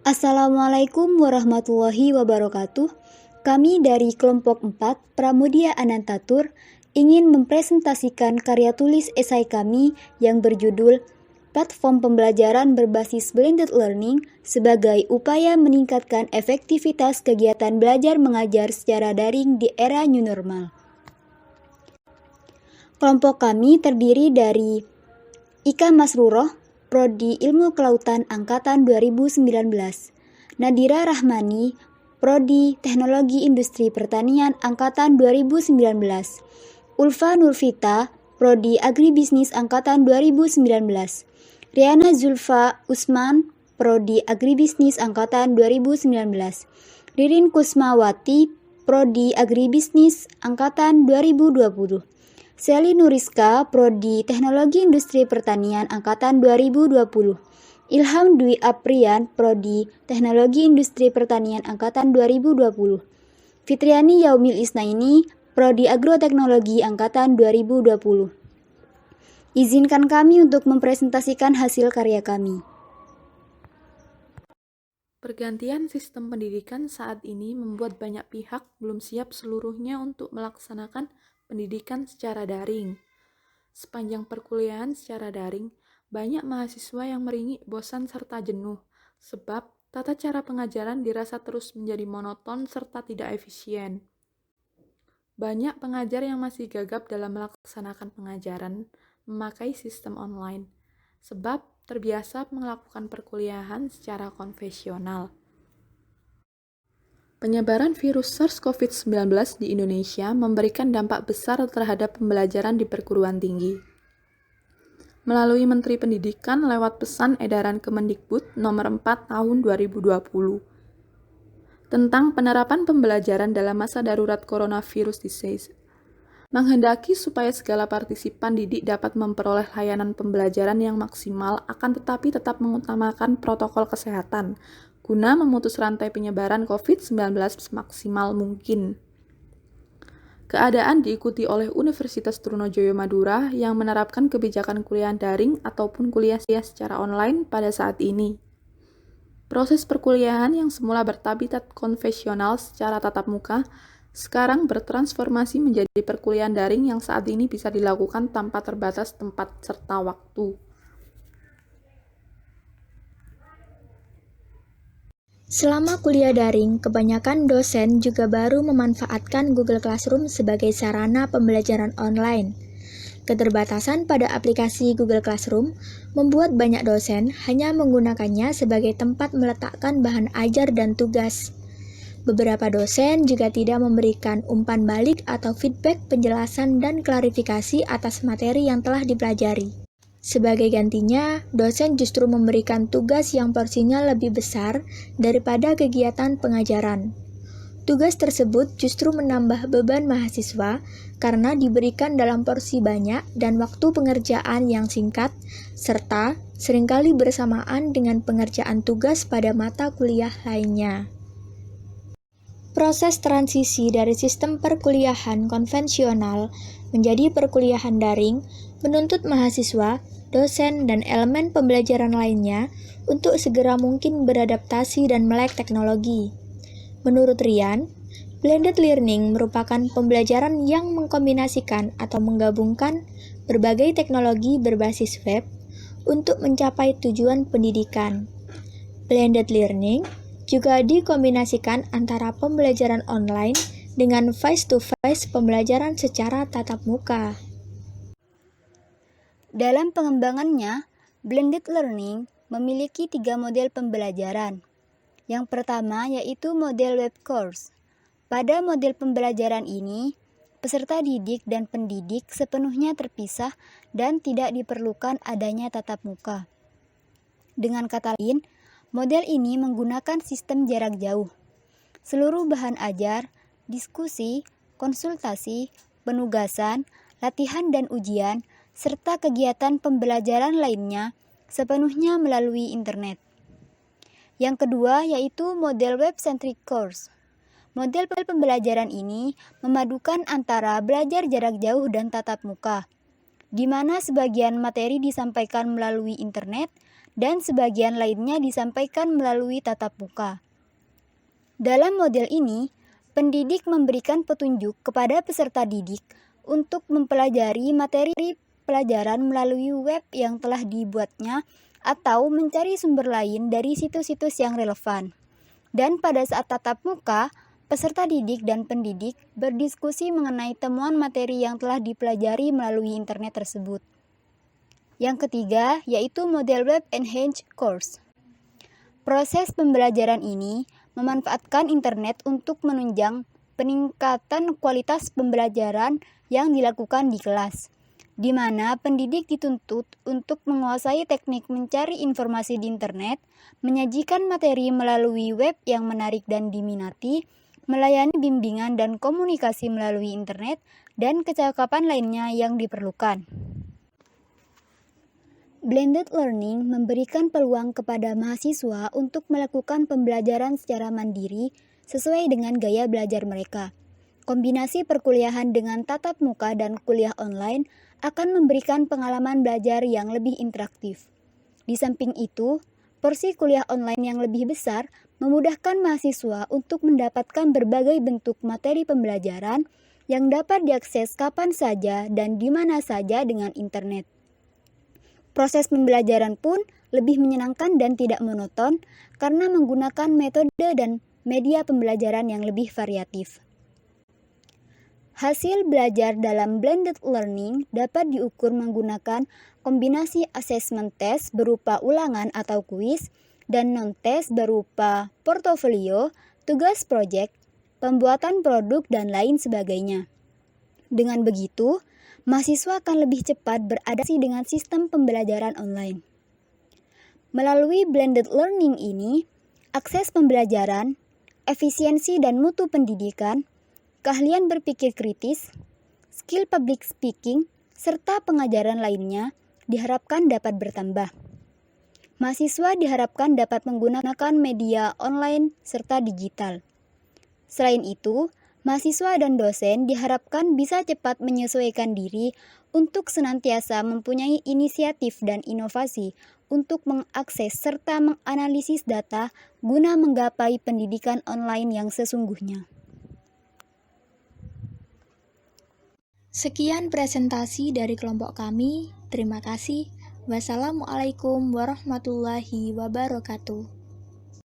Assalamualaikum warahmatullahi wabarakatuh. Kami dari kelompok 4 Pramudia Anantatur ingin mempresentasikan karya tulis esai kami yang berjudul Platform Pembelajaran Berbasis Blended Learning sebagai upaya meningkatkan efektivitas kegiatan belajar mengajar secara daring di era new normal. Kelompok kami terdiri dari Ika Masruroh, Prodi Ilmu Kelautan Angkatan 2019, Nadira Rahmani, Prodi Teknologi Industri Pertanian Angkatan 2019, Ulfa Nurvita, Prodi Agribisnis Angkatan 2019, Riana Zulfa Usman, Prodi Agribisnis Angkatan 2019, Ririn Kusmawati, Prodi Agribisnis Angkatan 2020, Seli Nuriska, Prodi Teknologi Industri Pertanian Angkatan 2020. Ilham Dwi Aprian, Prodi Teknologi Industri Pertanian Angkatan 2020. Fitriani Yaumil Isnaini, Prodi Agroteknologi Angkatan 2020. Izinkan kami untuk mempresentasikan hasil karya kami. Pergantian sistem pendidikan saat ini membuat banyak pihak belum siap seluruhnya untuk melaksanakan pendidikan secara daring. Sepanjang perkuliahan secara daring, banyak mahasiswa yang meringik bosan serta jenuh, sebab tata cara pengajaran dirasa terus menjadi monoton serta tidak efisien. Banyak pengajar yang masih gagap dalam melaksanakan pengajaran memakai sistem online, sebab terbiasa melakukan perkuliahan secara konvensional. Penyebaran virus SARS-CoV-19 di Indonesia memberikan dampak besar terhadap pembelajaran di perguruan tinggi. Melalui Menteri Pendidikan lewat pesan edaran Kemendikbud nomor 4 tahun 2020 tentang penerapan pembelajaran dalam masa darurat coronavirus disease, menghendaki supaya segala partisipan didik dapat memperoleh layanan pembelajaran yang maksimal akan tetapi tetap mengutamakan protokol kesehatan guna memutus rantai penyebaran COVID-19 semaksimal mungkin. Keadaan diikuti oleh Universitas Trunojoyo Madura yang menerapkan kebijakan kuliah daring ataupun kuliah secara online pada saat ini. Proses perkuliahan yang semula bertabiat konvensional secara tatap muka, sekarang bertransformasi menjadi perkuliahan daring yang saat ini bisa dilakukan tanpa terbatas tempat serta waktu. Selama kuliah daring, kebanyakan dosen juga baru memanfaatkan Google Classroom sebagai sarana pembelajaran online. Keterbatasan pada aplikasi Google Classroom membuat banyak dosen hanya menggunakannya sebagai tempat meletakkan bahan ajar dan tugas. Beberapa dosen juga tidak memberikan umpan balik atau feedback penjelasan dan klarifikasi atas materi yang telah dipelajari. Sebagai gantinya, dosen justru memberikan tugas yang porsinya lebih besar daripada kegiatan pengajaran. Tugas tersebut justru menambah beban mahasiswa karena diberikan dalam porsi banyak dan waktu pengerjaan yang singkat, serta seringkali bersamaan dengan pengerjaan tugas pada mata kuliah lainnya. Proses transisi dari sistem perkuliahan konvensional menjadi perkuliahan daring menuntut mahasiswa, dosen, dan elemen pembelajaran lainnya untuk segera mungkin beradaptasi dan melek teknologi. Menurut Rian, blended learning merupakan pembelajaran yang mengkombinasikan atau menggabungkan berbagai teknologi berbasis web untuk mencapai tujuan pendidikan. Blended learning juga dikombinasikan antara pembelajaran online dengan face-to-face pembelajaran secara tatap muka. Dalam pengembangannya, blended learning memiliki 3 model pembelajaran. Yang pertama yaitu model web course. Pada model pembelajaran ini, peserta didik dan pendidik sepenuhnya terpisah dan tidak diperlukan adanya tatap muka. Dengan kata lain, model ini menggunakan sistem jarak jauh. Seluruh bahan ajar, diskusi, konsultasi, penugasan, latihan dan ujian, serta kegiatan pembelajaran lainnya sepenuhnya melalui internet. Yang kedua yaitu model web-centric course. Model pembelajaran ini memadukan antara belajar jarak jauh dan tatap muka, di mana sebagian materi disampaikan melalui internet dan sebagian lainnya disampaikan melalui tatap muka. Dalam model ini, pendidik memberikan petunjuk kepada peserta didik untuk mempelajari materi pelajaran melalui web yang telah dibuatnya atau mencari sumber lain dari situs-situs yang relevan. Dan pada saat tatap muka, peserta didik dan pendidik berdiskusi mengenai temuan materi yang telah dipelajari melalui internet tersebut. Yang ketiga, yaitu model Web Enhanced Course. Proses pembelajaran ini memanfaatkan internet untuk menunjang peningkatan kualitas pembelajaran yang dilakukan di kelas, di mana pendidik dituntut untuk menguasai teknik mencari informasi di internet, menyajikan materi melalui web yang menarik dan diminati, melayani bimbingan dan komunikasi melalui internet, dan kecakapan lainnya yang diperlukan. Blended learning memberikan peluang kepada mahasiswa untuk melakukan pembelajaran secara mandiri sesuai dengan gaya belajar mereka. Kombinasi perkuliahan dengan tatap muka dan kuliah online akan memberikan pengalaman belajar yang lebih interaktif. Di samping itu, porsi kuliah online yang lebih besar memudahkan mahasiswa untuk mendapatkan berbagai bentuk materi pembelajaran yang dapat diakses kapan saja dan di mana saja dengan internet. Proses pembelajaran pun lebih menyenangkan dan tidak monoton karena menggunakan metode dan media pembelajaran yang lebih variatif. Hasil belajar dalam blended learning dapat diukur menggunakan kombinasi assessment test berupa ulangan atau kuis dan non-test berupa portofolio, tugas proyek, pembuatan produk, dan lain sebagainya. Dengan begitu, mahasiswa akan lebih cepat beradaptasi dengan sistem pembelajaran online. Melalui blended learning ini, akses pembelajaran, efisiensi dan mutu pendidikan, keahlian berpikir kritis, skill public speaking, serta pengajaran lainnya diharapkan dapat bertambah. Mahasiswa diharapkan dapat menggunakan media online serta digital. Selain itu, mahasiswa dan dosen diharapkan bisa cepat menyesuaikan diri untuk senantiasa mempunyai inisiatif dan inovasi untuk mengakses serta menganalisis data guna menggapai pendidikan online yang sesungguhnya. Sekian presentasi dari kelompok kami. Terima kasih. Wassalamualaikum warahmatullahi wabarakatuh.